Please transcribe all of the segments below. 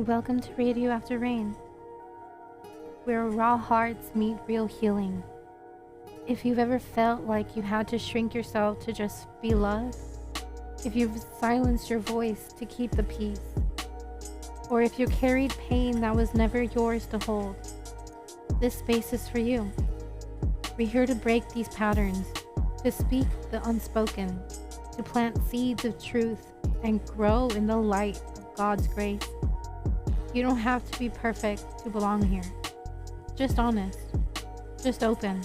Welcome to Radio After Rain, where raw hearts meet real healing. If you've ever felt like you had to shrink yourself to just be loved, if you've silenced your voice to keep the peace, or if you carried pain that was never yours to hold, this space is for you. We're here to break these patterns, to speak the unspoken, to plant seeds of truth and grow in the light of God's grace. You don't have to be perfect to belong here. Just honest, just open,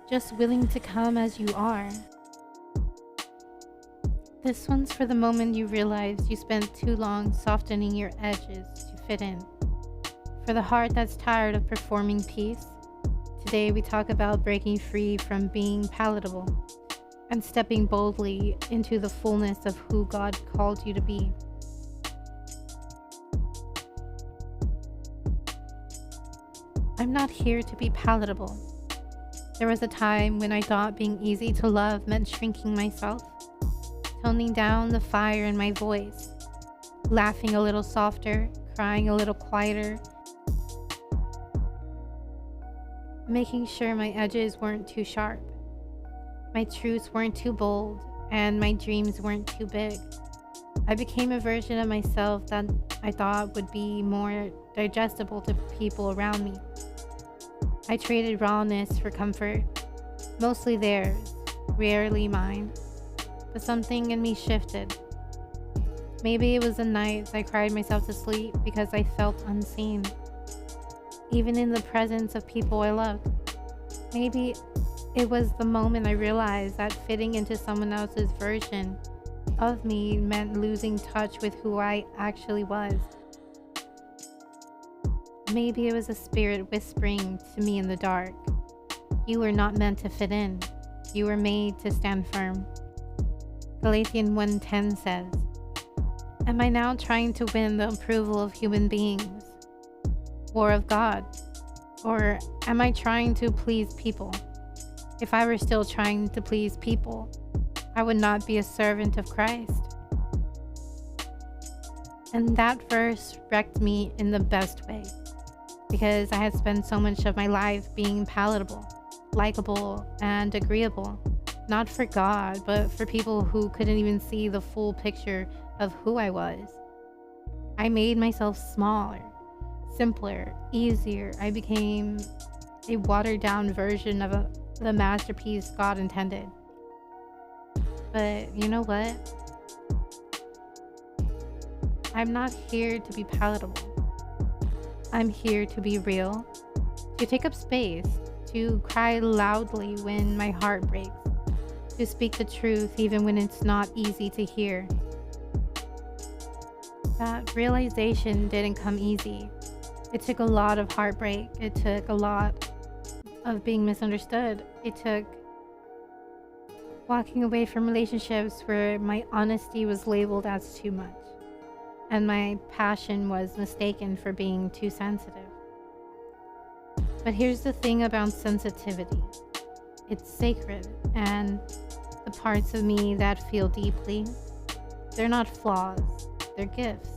just willing to come as you are. This one's for the moment you realize you spent too long softening your edges to fit in. For the heart that's tired of performing peace, today we talk about breaking free from being palatable and stepping boldly into the fullness of who God called you to be. I'm not here to be palatable. There was a time when I thought being easy to love meant shrinking myself, toning down the fire in my voice, laughing a little softer, crying a little quieter, making sure my edges weren't too sharp, my truths weren't too bold, and my dreams weren't too big. I became a version of myself that I thought would be more digestible to people around me. I traded rawness for comfort, mostly theirs, rarely mine, but something in me shifted. Maybe it was the nights I cried myself to sleep because I felt unseen, even in the presence of people I loved. Maybe it was the moment I realized that fitting into someone else's version of me meant losing touch with who I actually was. Maybe it was a spirit whispering to me in the dark. You were not meant to fit in. You were made to stand firm. Galatians 1:10 says, am I now trying to win the approval of human beings or of God? Or am I trying to please people? If I were still trying to please people, I would not be a servant of Christ. And that verse wrecked me in the best way, because I had spent so much of my life being palatable, likable, and agreeable, not for God, but for people who couldn't even see the full picture of who I was. I made myself smaller, simpler, easier. I became a watered-down version of the masterpiece God intended. But you know what? I'm not here to be palatable. I'm here to be real, to take up space, to cry loudly when my heart breaks, to speak the truth even when it's not easy to hear. That realization didn't come easy. It took a lot of heartbreak. It took a lot of being misunderstood. It took walking away from relationships where my honesty was labeled as too much, and my passion was mistaken for being too sensitive. But here's the thing about sensitivity. It's sacred, and the parts of me that feel deeply, they're not flaws, they're gifts.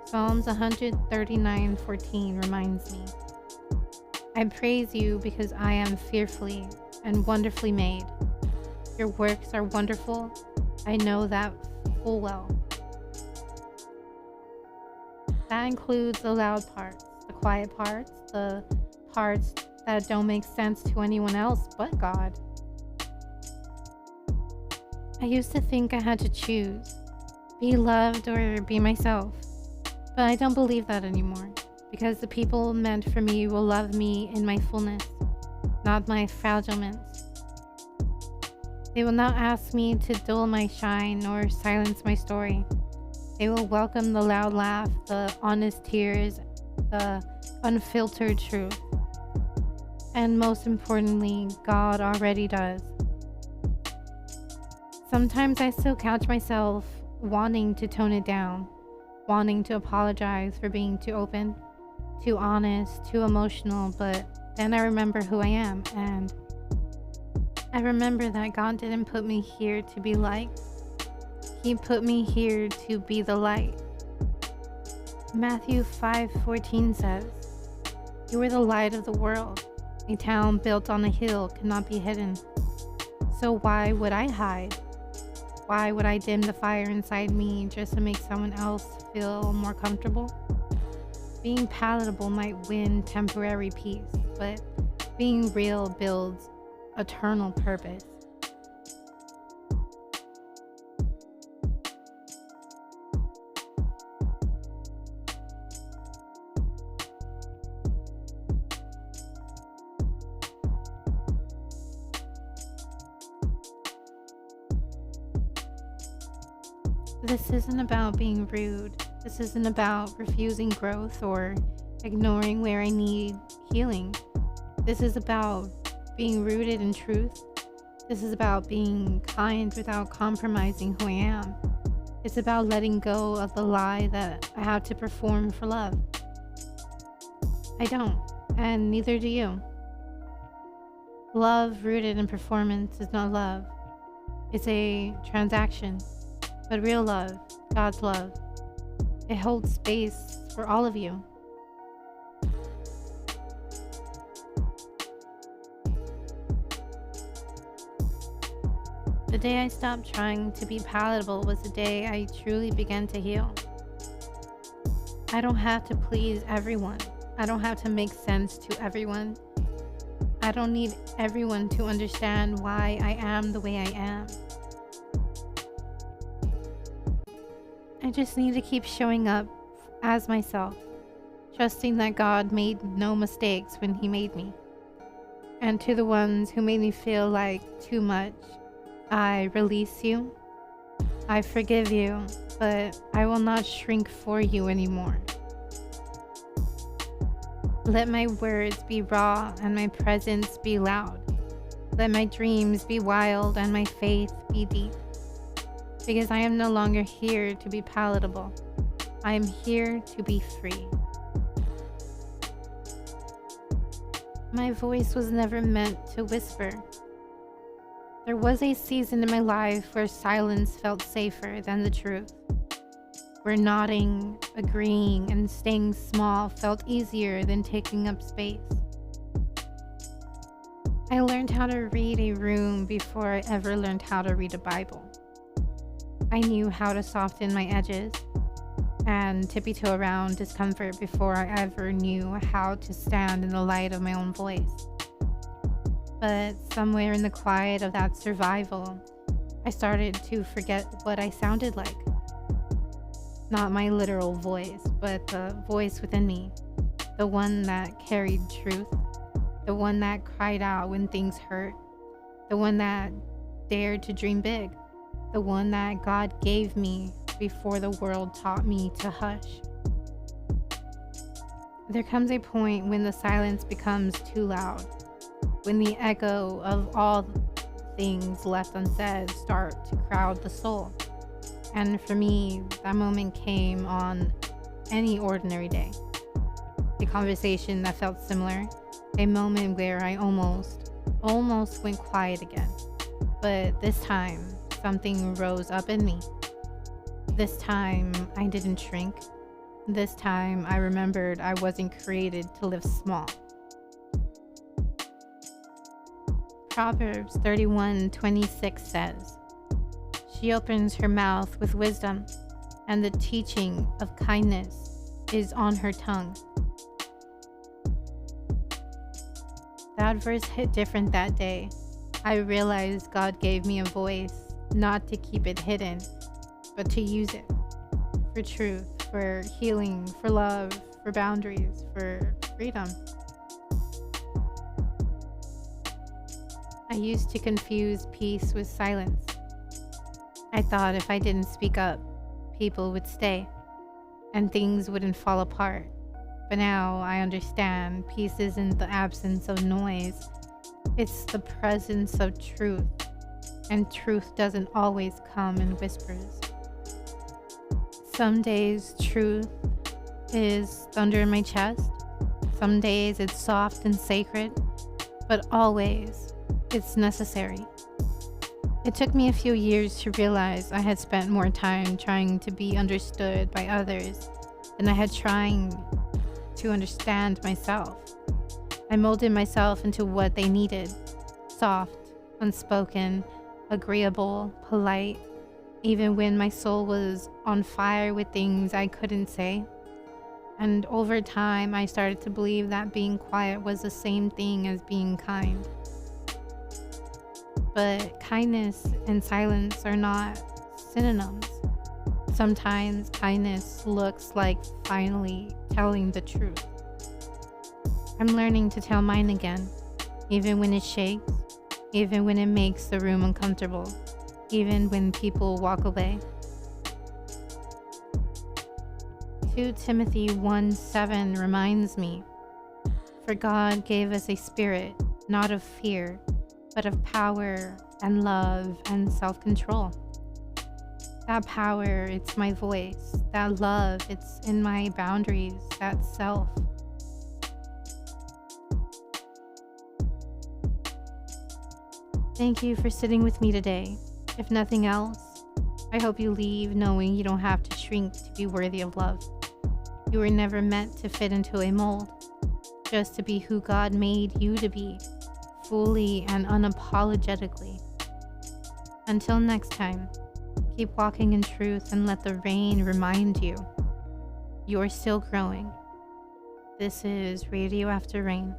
Psalms 139:14 reminds me, I praise you because I am fearfully and wonderfully made. Your works are wonderful. I know that full well. That includes the loud parts, the quiet parts, the parts that don't make sense to anyone else but God. I used to think I had to choose, be loved or be myself, but I don't believe that anymore, because the people meant for me will love me in my fullness, not my fragilements. They will not ask me to dull my shine or silence my story. They will welcome the loud laugh, the honest tears, the unfiltered truth. And most importantly, God already does. Sometimes I still catch myself wanting to tone it down, wanting to apologize for being too open, too honest, too emotional, but then I remember who I am, and I remember that God didn't put me here to be liked. He put me here to be the light. Matthew 5:14 says, "You are the light of the world. A town built on a hill cannot be hidden. So why would I hide? Why would I dim the fire inside me just to make someone else feel more comfortable?" Being palatable might win temporary peace, but being real builds eternal purpose. This isn't about being rude. This isn't about refusing growth or ignoring where I need healing. This is about being rooted in truth. This is about being kind without compromising who I am. It's about letting go of the lie that I have to perform for love. I don't, and neither do you. Love rooted in performance is not love. It's a transaction. But real love, God's love, it holds space for all of you. The day I stopped trying to be palatable was the day I truly began to heal. I don't have to please everyone. I don't have to make sense to everyone. I don't need everyone to understand why I am the way I am. I just need to keep showing up as myself, trusting that God made no mistakes when He made me. And to the ones who made me feel like too much, I release you. I forgive you, but I will not shrink for you anymore. Let my words be raw and my presence be loud. Let my dreams be wild and my faith be deep. Because I am no longer here to be palatable. I am here to be free. My voice was never meant to whisper. There was a season in my life where silence felt safer than the truth. Where nodding, agreeing, and staying small felt easier than taking up space. I learned how to read a room before I ever learned how to read a Bible. I knew how to soften my edges and tiptoe around discomfort before I ever knew how to stand in the light of my own voice. But somewhere in the quiet of that survival, I started to forget what I sounded like. Not my literal voice, but the voice within me, the one that carried truth, the one that cried out when things hurt, the one that dared to dream big. The one that God gave me before the world taught me to hush. There comes a point when the silence becomes too loud, when the echo of all things left unsaid start to crowd the soul. And for me, that moment came on any ordinary day. A conversation that felt similar, a moment where I almost went quiet again. But this time, something rose up in me. This time, I didn't shrink. This time, I remembered I wasn't created to live small. Proverbs 31:26 says, "She opens her mouth with wisdom, and the teaching of kindness is on her tongue." That verse hit different that day. I realized God gave me a voice, not to keep it hidden, but to use it for truth, for healing, for love, for boundaries, for freedom. I used to confuse peace with silence. I thought if I didn't speak up, people would stay and things wouldn't fall apart. But now I understand peace isn't the absence of noise, it's the presence of truth. And truth doesn't always come in whispers. Some days truth is thunder in my chest. Some days it's soft and sacred, but always it's necessary. It took me a few years to realize I had spent more time trying to be understood by others than I had trying to understand myself. I molded myself into what they needed: soft, unspoken, agreeable, polite, even when my soul was on fire with things I couldn't say. And over time, I started to believe that being quiet was the same thing as being kind. But kindness and silence are not synonyms. Sometimes kindness looks like finally telling the truth. I'm learning to tell mine again, even when it shakes, even when it makes the room uncomfortable, even when people walk away. 2 Timothy 1:7 reminds me, "For God gave us a spirit, not of fear, but of power and love and self-control." That power, it's my voice. That love, it's in my boundaries, that self. Thank you for sitting with me today. If nothing else, I hope you leave knowing you don't have to shrink to be worthy of love. You were never meant to fit into a mold, just to be who God made you to be, fully and unapologetically. Until next time, keep walking in truth and let the rain remind you you're still growing. This is Radio After Rain.